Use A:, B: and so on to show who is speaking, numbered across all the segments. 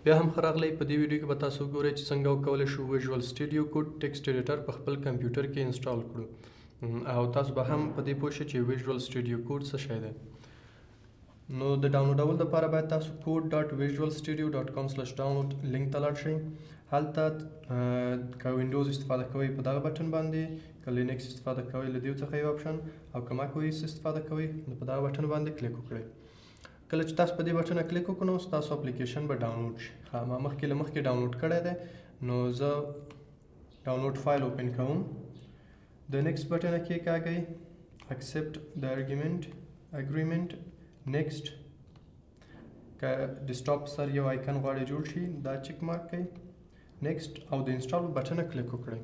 A: بیا هم ښه راغلی. په دې ویډیو کې به تاسو وګورئ چې څنګه وکولی شو ویژول سټوډیو کوډ ټیکسټ ایډیټر په خپل کمپیوټر کې انسټال کړو، او تاسو به هم په دې پوه شئ چې ویژول سټوډیو کوډ څه شی دی. نو د ډاونلوډولو لپاره باید تاسو code.visualstudio.com/download لینک ته لاړ شئ. هلته که وینډوز استفاده کوئ په دغه بټن باندې، که لینکس استفاده کوئ له دې څخه یو اپشن، او که ماک او ایس استفاده کوئ نو په دغه بټن باندې کلیک وکړئ. کله چې تاسو په دې بټن کلیک وکړو نو ستاسو اپلیکیشن به ډاونلوډ شي. ما مخکې له مخکې ډاونلوډ کړی دی، نو زه ډاونلوډ فایل اوپن کوم. د نیکسټ بټن کېکاږئ، اکسپټ د اګریمنټ، نیکسټ. که ډیسکټاپ سر یو آیکن غواړئ جوړ شي دا چک مارک کړئ، نیکسټ، او د انسټال په بټن کلیک وکړئ.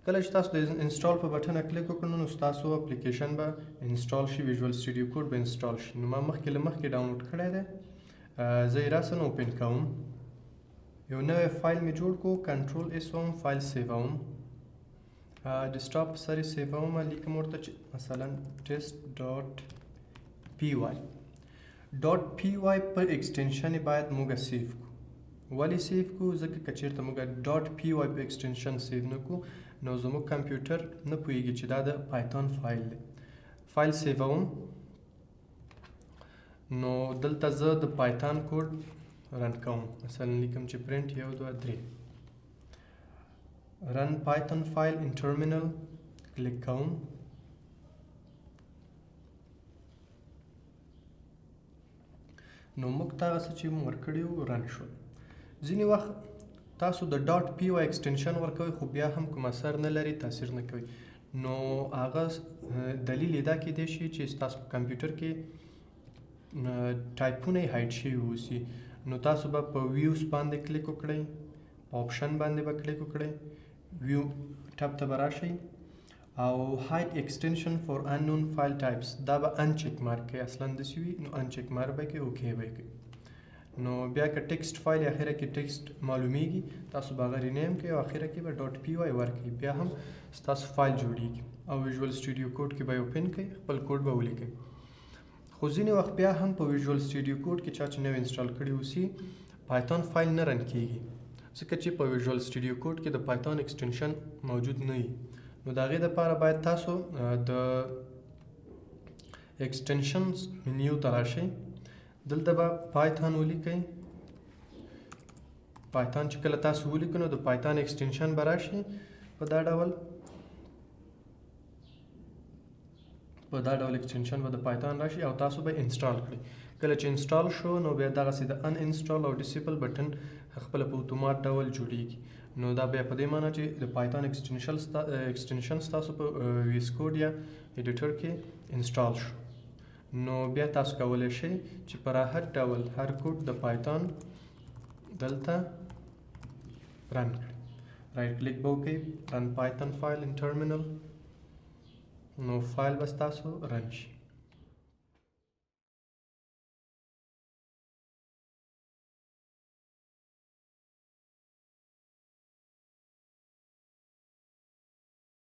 A: کله چې تاسو د انسټال په بټن کلیک وکړو نو ستاسو اپلیکیشن به انسټال شي، ویژول سټوډیو کوډ به انسټال شي. نو ما مخکې له مخکې ډاونلوډ کړی دی، زه یې راسن اوپن کوم. یو نوی فایل مې جوړ کړو، کنټرول اس وم، فایل سیووم، ډیسکټاپ سر یې سیووم، لیکم ورته چې مثلا ټیسټ ډاټ پی واي. ډاټ پی واي په ایکسټینشن باید موږ سیو کړو. ولې سیو کړو؟ ځکه که چېرته موږ ډاټ پی واي په ایکسټینشن سیو نه کړو نو زموږ کمپیوټر نه پوهېږي چې دا د پایتون فایل دی. فایل سیووم، نو دلته زه د پایتون کوډ رن کوم. مثلا لیکم چې پرنټ 1 2 3 رن پایتون فایل ان ټرمینل، کلیک کوم. نو موږ هغه څه چې موږ ورکړي وو رن شول. ځینې وخت تاسو د ډاټ پی واي ایکسټینشن ورکوئ خو بیا هم کوم اثر نه لري، تاثیر نه کوي. نو هغه دلیل یې دا کیدای شي چې ستاسو په کمپیوټر کې ټایپونه یې هایډ شوي اوسي. نو تاسو به په ویوز باندې کلیک وکړئ، په آپشن باندې به کلیک وکړئ، ویو ټب ته به راشئ او هایډ ایکسټینشن فور اننون فایل ټایپس دا به ان چک مارک کړئ. اصلا داسې وي نو ان چک مارک به کړئ، اوکې به کړئ. نو بیا که ټیکسټ فایل اخره کې ټیکسټ معلومیږي تاسو به هغه رینیم کړئ او اخره کې به ډاټ پی واي ورکړئ، بیا هم ستاسو فایل جوړیږي او ویژول سټوډیو کوډ کې به یې اوپن کړئ، خپل کوډ به ولیکئ. خو ځینې وخت بیا هم په ویژول سټوډیو کوډ کې چا چې نوی انسټال کړي اوسي پایتون فایل نه رن کیږي، ځکه چې په ویژول سټوډیو کوډ کې د پایتون ایکسټینشن موجود نه وي. نو د هغې دپاره باید تاسو د ایکسټینشنز منیو ته راشئ، دلته به پایتون ولیکئ. پایتون چې کله تاسو ولیکئ نو د پایتون ایکسټینشن به راشي په دا ډول ایکسټینشن به د پایتون راشي او تاسو به انسټال کړئ. کله چې انسټال شو نو بیا دغسې د ان انسټال او ډیسیبل بټن خپله په اتومات ډول جوړیږي. نو دا بیا په دې معنی چې د پایتون ایکسټینشن ستاسو په ویس کوډ یا ایډیټر کې انسټال شو. نو بیا تاسو کولی شئ چې په راحت ډول هر کوډ د پایتون دلته رن کړئ. رایټ کلیک به وکړئ، رن پایتون فایل ان ټرمینل، نو فایل به ستاسو رن شي.